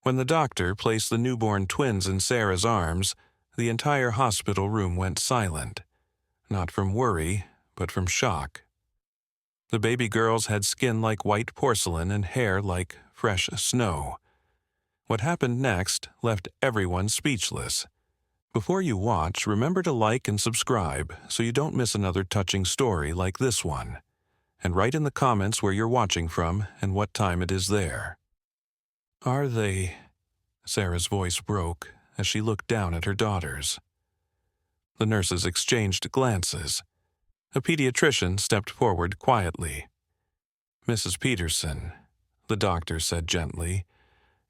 When the doctor placed the newborn twins in Sarah's arms, the entire hospital room went silent, not from worry, but from shock. The baby girls had skin like white porcelain and hair like fresh snow. What happened next left everyone speechless. Before you watch, remember to like and subscribe so you don't miss another touching story like this one. And write in the comments where you're watching from and what time it is there. Are they? Sarah's voice broke as she looked down at her daughters. The nurses exchanged glances. A pediatrician stepped forward quietly. Mrs. Peterson, the doctor said gently,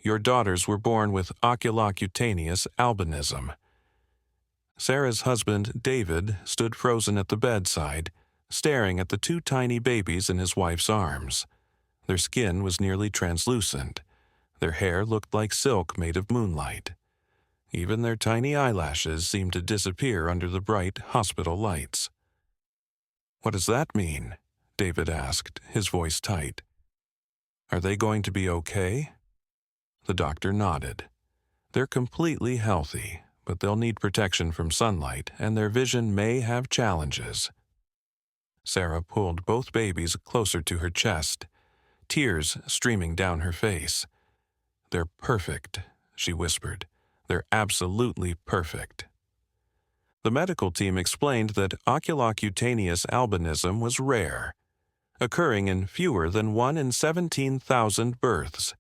your daughters were born with oculocutaneous albinism. Sarah's husband, David, stood frozen at the bedside, staring at the two tiny babies in his wife's arms. Their skin was nearly translucent. Their hair looked like silk made of moonlight. Even their tiny eyelashes seemed to disappear under the bright hospital lights. What does that mean? David asked, his voice tight. Are they going to be okay? The doctor nodded. They're completely healthy, but they'll need protection from sunlight, and their vision may have challenges. Sarah pulled both babies closer to her chest, tears streaming down her face. They're perfect, she whispered. They're absolutely perfect. The medical team explained that oculocutaneous albinism was rare, occurring in fewer than 1 in 17,000 births,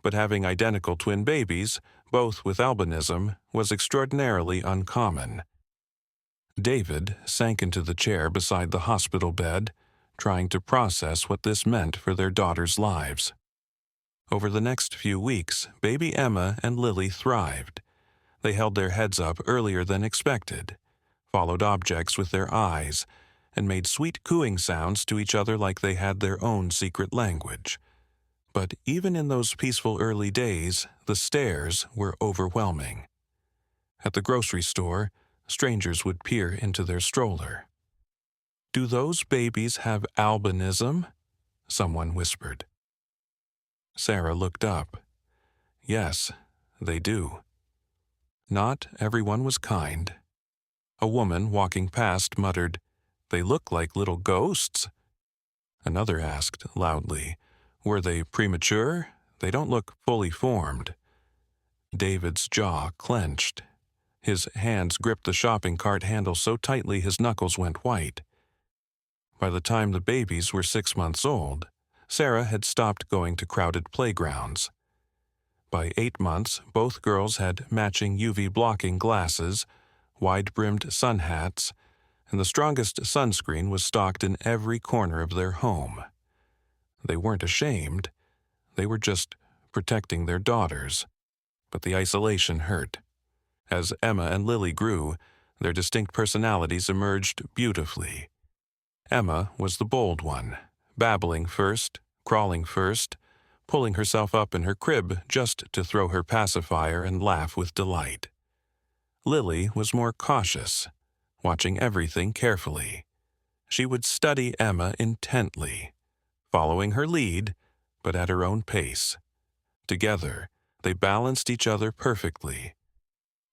but having identical twin babies, both with albinism, was extraordinarily uncommon. David sank into the chair beside the hospital bed, trying to process what this meant for their daughters' lives. Over the next few weeks, baby Emma and Lily thrived. They held their heads up earlier than expected, followed objects with their eyes, and made sweet cooing sounds to each other like they had their own secret language. But even in those peaceful early days, the stares were overwhelming. At the grocery store, strangers would peer into their stroller. Do those babies have albinism? Someone whispered. Sarah looked up. Yes, they do. Not everyone was kind. A woman walking past muttered, "They look like little ghosts." Another asked loudly, "Were they premature? They don't look fully formed." David's jaw clenched. His hands gripped the shopping cart handle so tightly his knuckles went white. By the time the babies were 6 months old, Sarah had stopped going to crowded playgrounds. By 8 months, both girls had matching UV-blocking glasses, wide-brimmed sun hats, and the strongest sunscreen was stocked in every corner of their home. They weren't ashamed. They were just protecting their daughters. But the isolation hurt. As Emma and Lily grew, their distinct personalities emerged beautifully. Emma was the bold one, babbling first, crawling first, pulling herself up in her crib just to throw her pacifier and laugh with delight. Lily was more cautious, watching everything carefully. She would study Emma intently, following her lead, but at her own pace. Together, they balanced each other perfectly.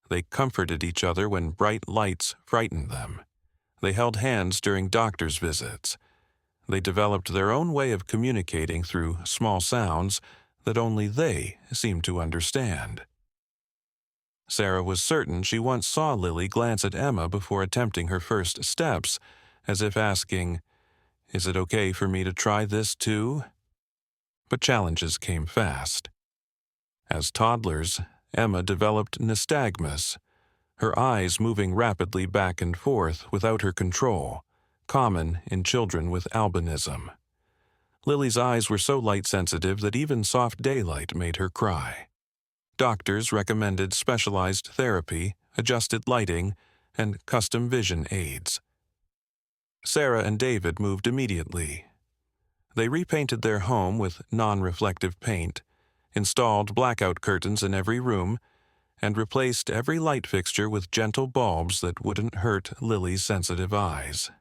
They comforted each other when bright lights frightened them. They held hands during doctor's visits. They developed their own way of communicating through small sounds that only they seemed to understand. Sarah was certain she once saw Lily glance at Emma before attempting her first steps, as if asking, "Is it okay for me to try this too?" But challenges came fast. As toddlers, Emma developed nystagmus, her eyes moving rapidly back and forth without her control, common in children with albinism. Lily's eyes were so light-sensitive that even soft daylight made her cry. Doctors recommended specialized therapy, adjusted lighting, and custom vision aids. Sarah and David moved immediately. They repainted their home with non-reflective paint, installed blackout curtains in every room, and replaced every light fixture with gentle bulbs that wouldn't hurt Lily's sensitive eyes.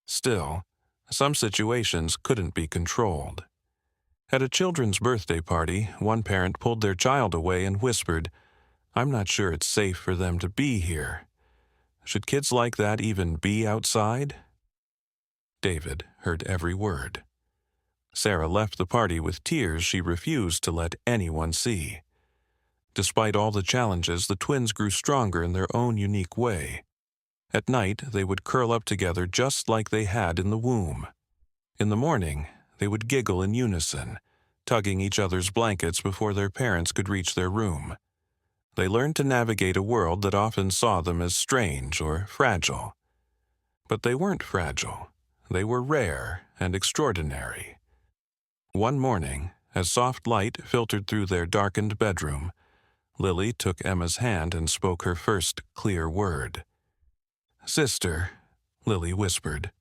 Still, some situations couldn't be controlled. At a children's birthday party, one parent pulled their child away and whispered, "I'm not sure it's safe for them to be here. Should kids like that even be outside?" David heard every word. Sarah left the party with tears she refused to let anyone see. Despite all the challenges, the twins grew stronger in their own unique way. At night, they would curl up together just like they had in the womb. In the morning, they would giggle in unison, tugging each other's blankets before their parents could reach their room. They learned to navigate a world that often saw them as strange or fragile. But they weren't fragile. They were rare and extraordinary. One morning, as soft light filtered through their darkened bedroom, Lily took Emma's hand and spoke her first clear word. "Sister," Lily whispered.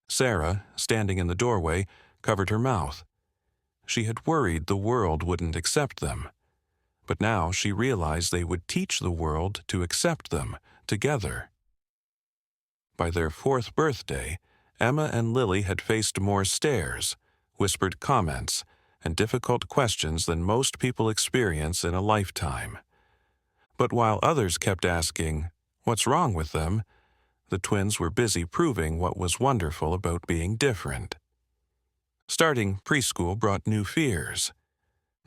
Sarah, standing in the doorway, covered her mouth. She had worried the world wouldn't accept them, but now she realized they would teach the world to accept them together. By their 4th birthday, Emma and Lily had faced more stares, whispered comments, and difficult questions than most people experience in a lifetime. But while others kept asking, "What's wrong with them?" the twins were busy proving what was wonderful about being different. Starting preschool brought new fears.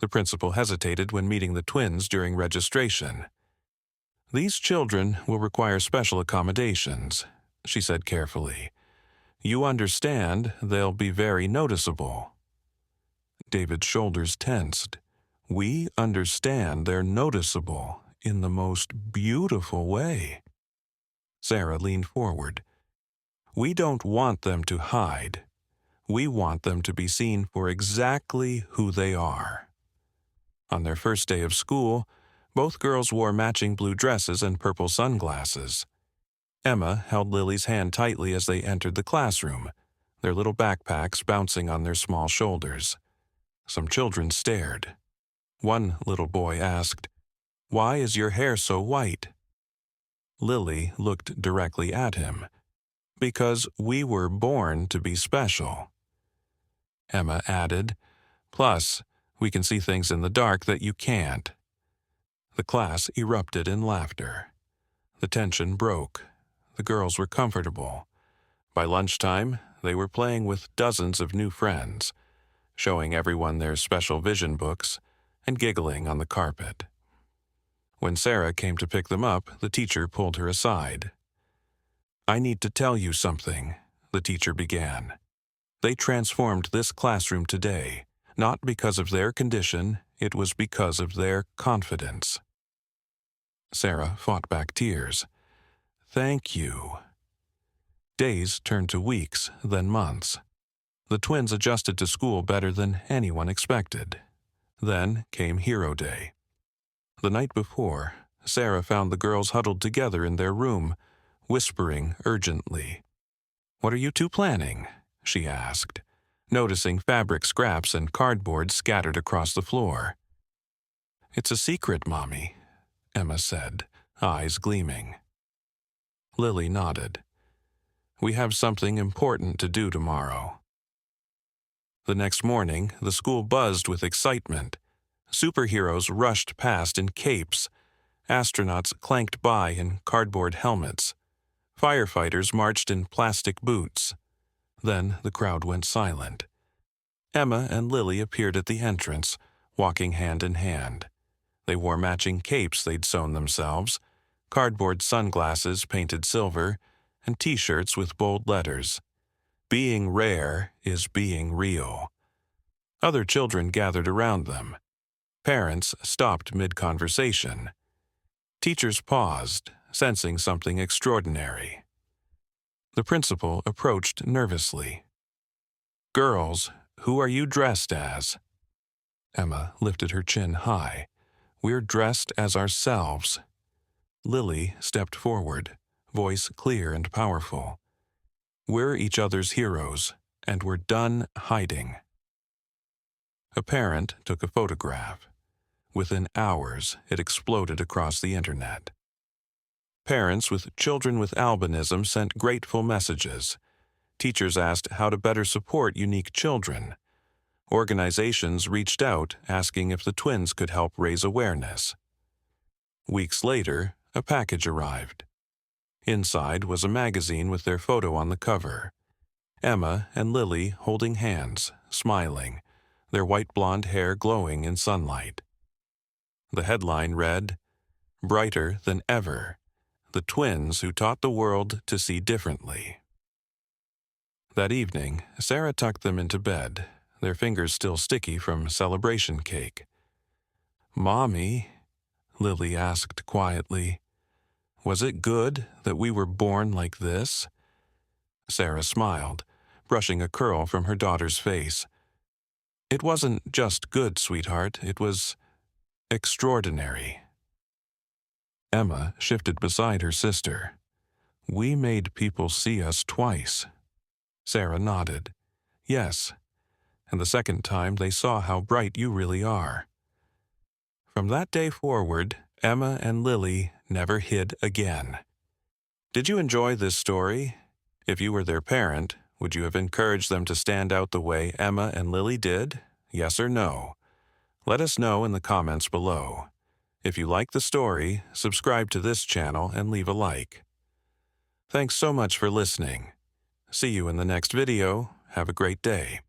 The principal hesitated when meeting the twins during registration. "These children will require special accommodations," she said carefully. "You understand they'll be very noticeable." David's shoulders tensed. "We understand they're noticeable in the most beautiful way." Sarah leaned forward. "We don't want them to hide. We want them to be seen for exactly who they are." On their first day of school, both girls wore matching blue dresses and purple sunglasses. Emma held Lily's hand tightly as they entered the classroom, their little backpacks bouncing on their small shoulders. Some children stared. One little boy asked, "Why is your hair so white?" Lily looked directly at him. "Because we were born to be special." Emma added, "Plus, we can see things in the dark that you can't." The class erupted in laughter. The tension broke. The girls were comfortable. By lunchtime, they were playing with dozens of new friends, showing everyone their special vision books, and giggling on the carpet. When Sarah came to pick them up, the teacher pulled her aside. "I need to tell you something," the teacher began. "They transformed this classroom today, not because of their condition, it was because of their confidence." Sarah fought back tears. "Thank you." Days turned to weeks, then months. The twins adjusted to school better than anyone expected. Then came Hero Day. The night before, Sarah found the girls huddled together in their room, whispering urgently. "What are you two planning?" she asked, noticing fabric scraps and cardboard scattered across the floor. "It's a secret, Mommy," Emma said, eyes gleaming. Lily nodded. "We have something important to do tomorrow." The next morning, the school buzzed with excitement. Superheroes rushed past in capes. Astronauts clanked by in cardboard helmets. Firefighters marched in plastic boots. Then the crowd went silent. Emma and Lily appeared at the entrance, walking hand in hand. They wore matching capes they'd sewn themselves, cardboard sunglasses painted silver, and T-shirts with bold letters. "Being rare is being real." Other children gathered around them. Parents stopped mid-conversation. Teachers paused, sensing something extraordinary. The principal approached nervously. "Girls, who are you dressed as?" Emma lifted her chin high. "We're dressed as ourselves." Lily stepped forward, voice clear and powerful. "We're each other's heroes, and we're done hiding." A parent took a photograph. Within hours, it exploded across the internet. Parents with children with albinism sent grateful messages. Teachers asked how to better support unique children. Organizations reached out asking if the twins could help raise awareness. Weeks later, a package arrived. Inside was a magazine with their photo on the cover. Emma and Lily holding hands, smiling, their white blonde hair glowing in sunlight. The headline read, "Brighter than ever, the twins who taught the world to see differently." That evening, Sarah tucked them into bed, their fingers still sticky from celebration cake. "Mommy," Lily asked quietly, "was it good that we were born like this?" Sarah smiled, brushing a curl from her daughter's face. "It wasn't just good, sweetheart. It was extraordinary." Emma shifted beside her sister. "We made people see us twice." Sarah nodded. "Yes, and the second time they saw how bright you really are." From that day forward, Emma and Lily never hid again. Did you enjoy this story? If you were their parent, would you have encouraged them to stand out the way Emma and Lily did? Yes or no? Let us know in the comments below. If you like the story, subscribe to this channel and leave a like. Thanks so much for listening. See you in the next video. Have a great day.